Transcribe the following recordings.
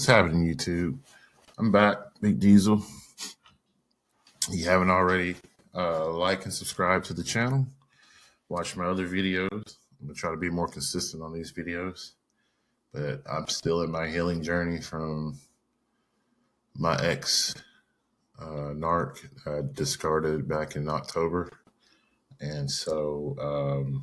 What's happening, YouTube? I'm back, Big Diesel. If you haven't already, like and subscribe to the channel. Watch my other videos. I'm gonna try to be more consistent on these videos. But I'm still in my healing journey from my ex narc I discarded back in October. And so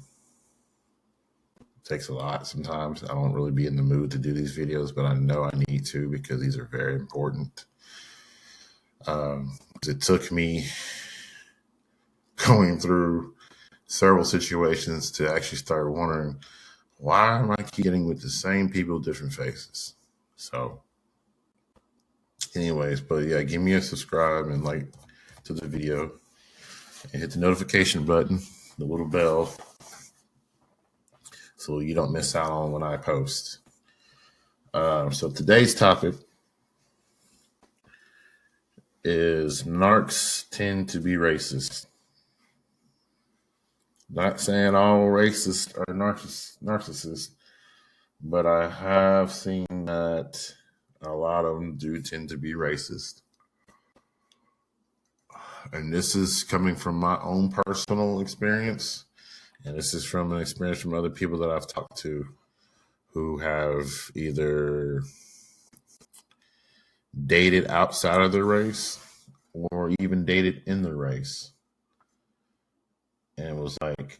it takes a lot sometimes. I don't really be in the mood to do these videos, but I know I need to because these are very important. It took me going through several situations to actually start wondering, why am I getting with the same people, different faces? So anyways, but yeah, give me a subscribe and like to the video and hit the notification button, the little bell, so you don't miss out on when I post. So today's topic is narcs tend to be racist. Not saying all racists are narcissists, but I have seen that a lot of them do tend to be racist. And this is coming from my own personal experience. And this is from an experience from other people that I've talked to who have either dated outside of their race or even dated in their race. And was like,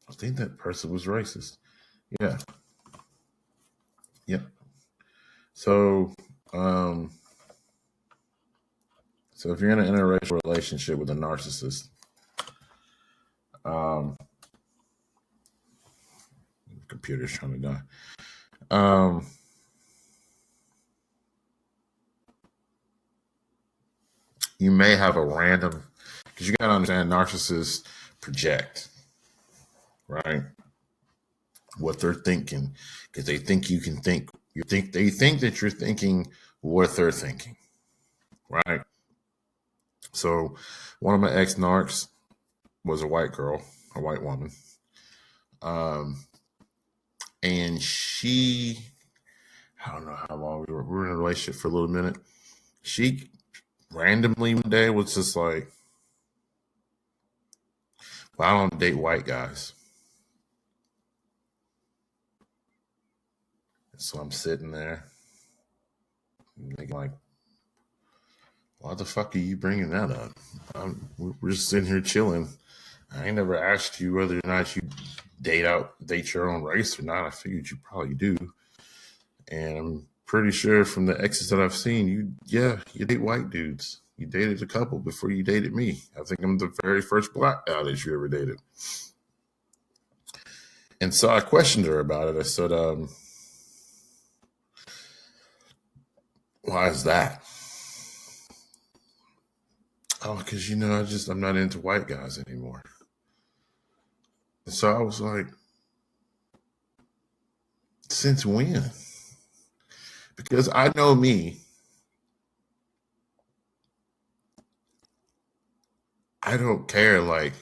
I think that person was racist. Yeah. Yep. So, so if you're in an interracial relationship with a narcissist, computer's trying to die. You may have a random, because you gotta understand, narcissists project, right? What they're thinking, because they think you can think. They think that you're thinking what they're thinking, right? So, one of my ex narcs was a white girl, a white woman, and she, I don't know how long we were in a relationship for a little minute. She randomly one day was just like, well, I don't date white guys. So I'm sitting there thinking like, why the fuck are you bringing that up? We're just sitting here chilling. I ain't never asked you whether or not you date your own race or not. I figured you probably do. And I'm pretty sure from the exes that I've seen, you date white dudes. You dated a couple before you dated me. I think I'm the very first black guy that you ever dated. And so I questioned her about it. I said, why is that? Oh, because, I'm not into white guys anymore. And so I was like, since when? Because I know me. I don't care. Like,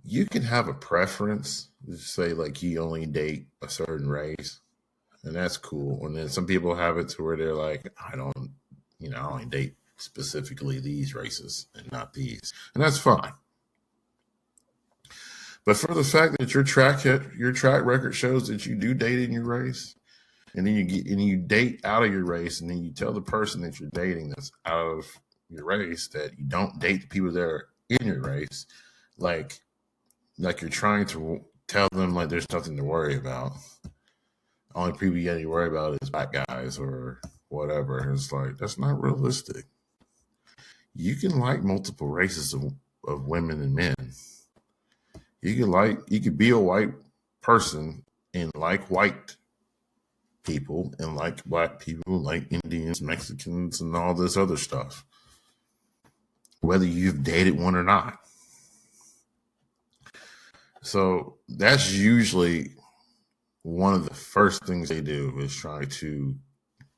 you can have a preference. Say, like, you only date a certain race. And that's cool. And then some people have it to where they're like, I only date specifically these races and not these. And that's fine. But for the fact that your track record shows that you do date in your race, and then you date out of your race, and then you tell the person that you're dating that's out of your race that you don't date the people that are in your race, like you're trying to tell them like there's nothing to worry about. Only people you got to worry about is black guys or whatever. It's like, that's not realistic. You can like multiple races of women and men. You could be a white person and like white people and like black people, like Indians, Mexicans, and all this other stuff, whether you've dated one or not. So that's usually one of the first things they do is try to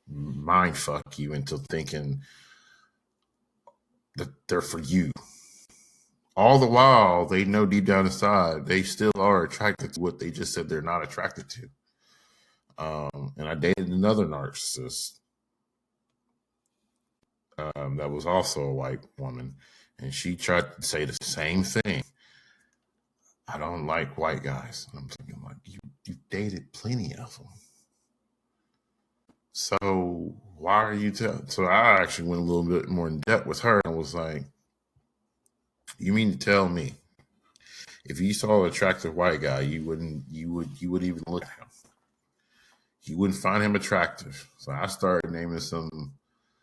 mind fuck you into thinking that they're for you. All the while, they know deep down inside, they still are attracted to what they just said they're not attracted to. And I dated another narcissist that was also a white woman, and she tried to say the same thing. I don't like white guys. And I'm thinking, like, you dated plenty of them. So why are you telling? So I actually went a little bit more in depth with her and was like, you mean to tell me if you saw an attractive white guy, you wouldn't even look at him? You wouldn't find him attractive. So I started naming some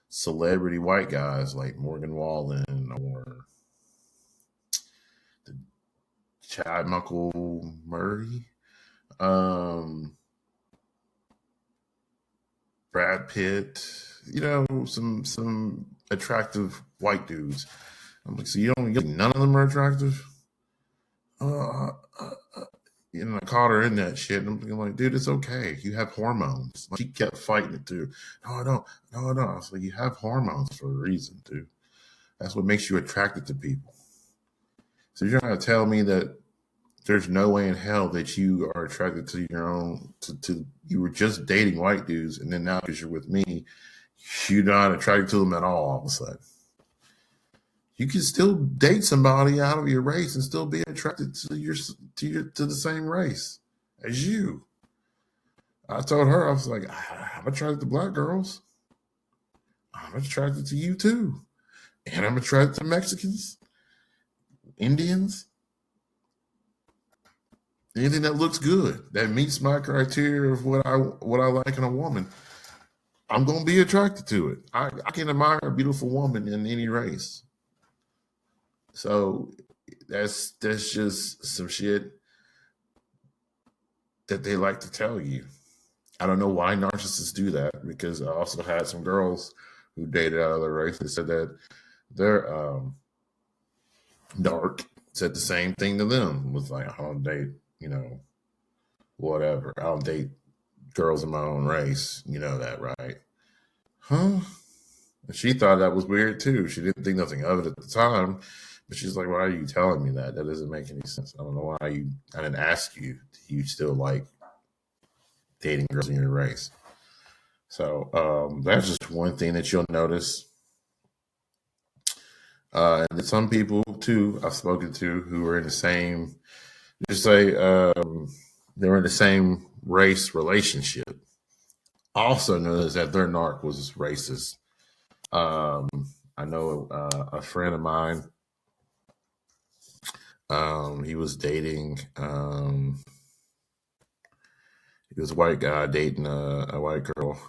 celebrity white guys like Morgan Wallen or Chad Michael Murray, Brad Pitt, some attractive white dudes. I'm like, so you don't get none of them are attractive? I caught her in that shit, and I'm thinking, like, dude, it's okay. You have hormones. Like, she kept fighting it too. No, I don't. No, I don't. I was like, you have hormones for a reason, dude. That's what makes you attracted to people. So you're trying to tell me that there's no way in hell that you are attracted to your own, to you were just dating white dudes, and then now because you're with me, you're not attracted to them at all of a sudden. You can still date somebody out of your race and still be attracted to the same race as you. I told her, I was like, I'm attracted to black girls. I'm attracted to you too. And I'm attracted to Mexicans, Indians, anything that looks good, that meets my criteria of what I like in a woman. I'm gonna be attracted to it. I can admire a beautiful woman in any race. So that's just some shit that they like to tell you. I don't know why narcissists do that, because I also had some girls who dated out of their race that said that they're dark, said the same thing to them. Was like, I don't date, whatever. I don't date girls in my own race. You know that, right? Huh? And she thought that was weird too. She didn't think nothing of it at the time, but she's like, why are you telling me that? That doesn't make any sense. I don't know why I didn't ask you. Do you still like dating girls in your race? So that's just one thing that you'll notice. And some people too I've spoken to who are in the same, just say they're in the same race relationship, also notice that their narc was racist. I know a friend of mine, he was dating, he was a white guy dating a white girl.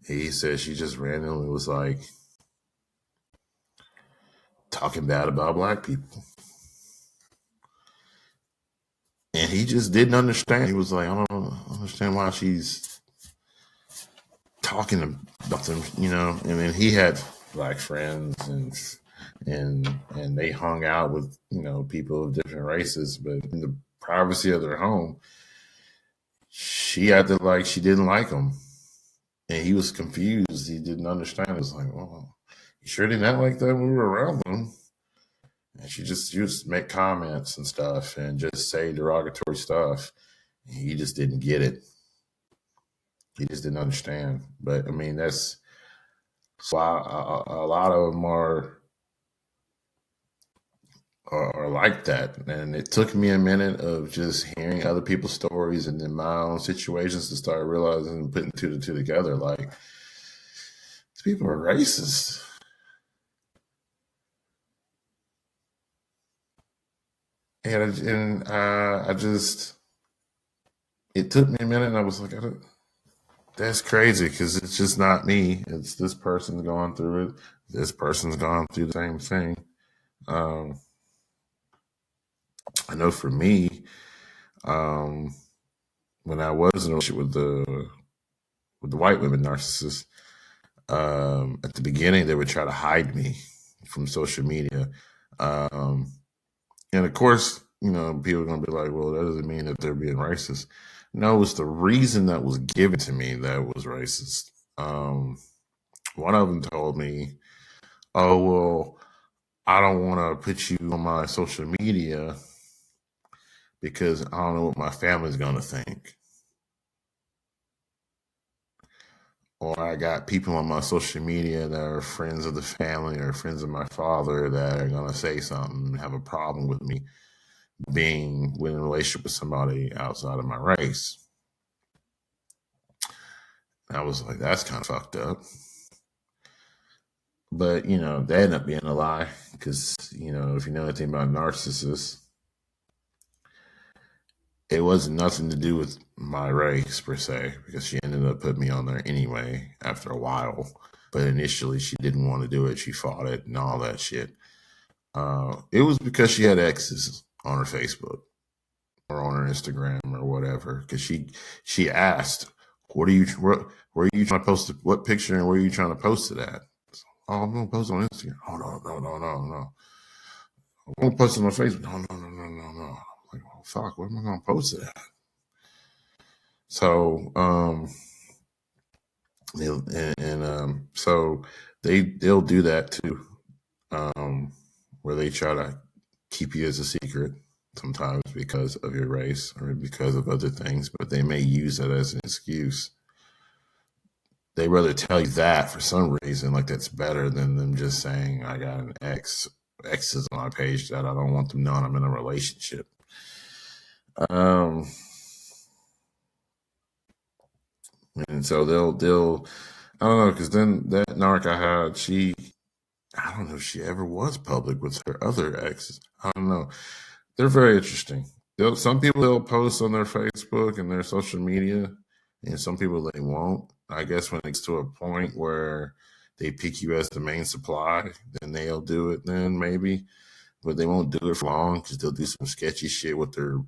He said she just randomly was like talking bad about black people. And he just didn't understand. He was like, I don't understand why she's talking about them, And then he had black friends and they hung out with, people of different races, but in the privacy of their home, she acted like she didn't like him. And he was confused. He didn't understand. It was like, well, you sure didn't act like that when we were around them. And she just make comments and stuff and just say derogatory stuff. And he just didn't get it. He just didn't understand. But I mean, that's why a lot of them are like that. And it took me a minute of just hearing other people's stories and then my own situations to start realizing and putting two to two together. Like, these people are racist. And I just, it took me a minute, and I was like, that's crazy, because it's just not me. It's this person's going through it. This person's gone through the same thing. I know for me, when I was in a relationship with the white women narcissists, at the beginning they would try to hide me from social media, and of course, people are gonna be like, well, that doesn't mean that they're being racist. No, it's the reason that was given to me that was racist. One of them told me, oh, well, I don't want to put you on my social media because I don't know what my family's going to think. or I got people on my social media that are friends of the family or friends of my father that are going to say something and have a problem with me being in a relationship with somebody outside of my race. I was like, that's kind of fucked up. But, that ended up being a lie because, if you know anything about narcissists, it wasn't nothing to do with my race per se, because she ended up putting me on there anyway after a while. But initially, she didn't want to do it. She fought it and all that shit. It was because she had exes on her Facebook or on her Instagram or whatever. Because she asked, where are you trying to post it? What picture and where are you trying to post it at? Oh, I'm gonna post it on Instagram. Oh no. I'm gonna post it on Facebook. No. I'm like, oh fuck, where am I gonna post it at? So so they'll do that too, where they try to keep you as a secret sometimes because of your race or because of other things, but they may use that as an excuse. They rather tell you that for some reason, like that's better than them just saying, I got an exes on my page that I don't want them knowing I'm in a relationship. And so they'll I don't know, because then that narc I had, I don't know if she ever was public with her other exes. I don't know. They're very interesting. Some people they'll post on their Facebook and their social media, and some people they won't. I guess when it gets to a point where they pick you as the main supply, then they'll do it then maybe. But they won't do it for long because they'll do some sketchy shit with their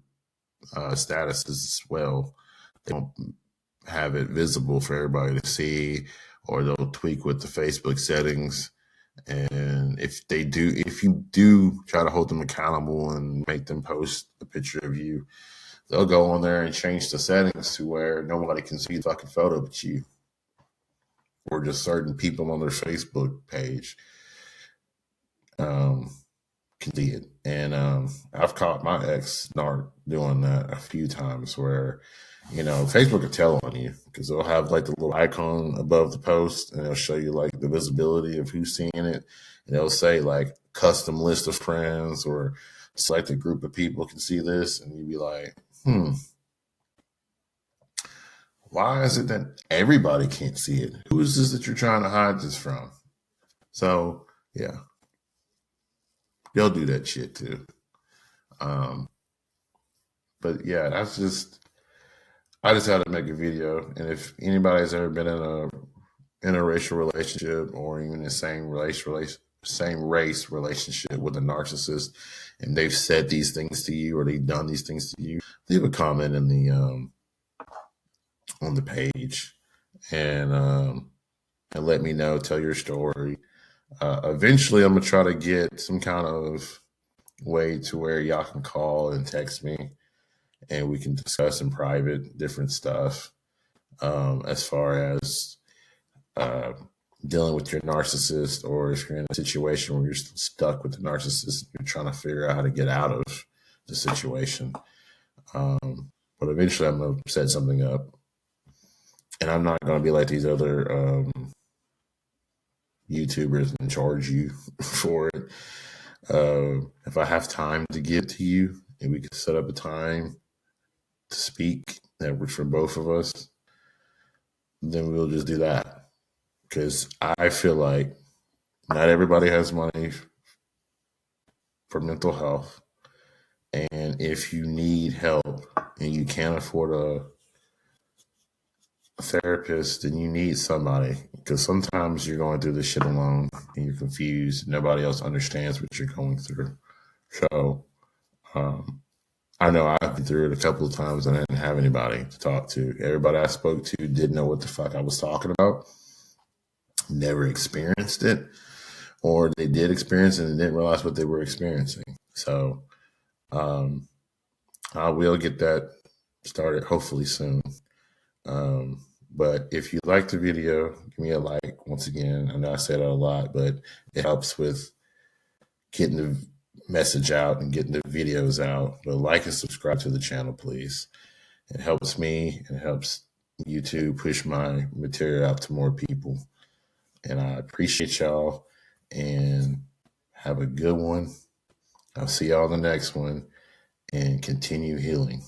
statuses as well. They won't have it visible for everybody to see, or they'll tweak with the Facebook settings. And if you do try to hold them accountable and make them post a picture of you, they'll go on there and change the settings to where nobody can see the fucking photo but you, or just certain people on their Facebook page can see it. And I've caught my ex narc doing that a few times where, Facebook will tell on you because they'll have like the little icon above the post and it'll show you like the visibility of who's seeing it. And it'll say like custom list of friends or select a group of people can see this. And you'd be like, why is it that everybody can't see it? Who is this that you're trying to hide this from? So yeah, they'll do that shit too. But yeah, I just had to make a video. And if anybody's ever been in a interracial relationship or even the same race relationship with a narcissist, and they've said these things to you or they've done these things to you, leave a comment in the on the page and let me know. Tell your story. Eventually, I'm gonna try to get some kind of way to where y'all can call and text me, and we can discuss in private different stuff as far as dealing with your narcissist, or if you're in a situation where you're stuck with the narcissist, you're trying to figure out how to get out of the situation. But eventually I'm going to set something up, and I'm not going to be like these other YouTubers and charge you for it. If I have time to get to you and we can set up a time to speak that works for both of us, then we'll just do that. Because I feel like not everybody has money for mental health. And if you need help and you can't afford a therapist, then you need somebody. Because sometimes you're going through this shit alone and you're confused. Nobody else understands what you're going through. So I know I've been through it a couple of times and I didn't have anybody to talk to. Everybody I spoke to didn't know what the fuck I was talking about. Never experienced it, or they did experience it and didn't realize what they were experiencing. So I will get that started hopefully soon. But if you like the video, give me a like. Once again, I know I say that a lot, but it helps with getting the message out and getting the videos out. But like and subscribe to the channel, please. It helps me and it helps YouTube, push my material out to more people. And I appreciate y'all and have a good one. I'll see y'all in the next one and continue healing.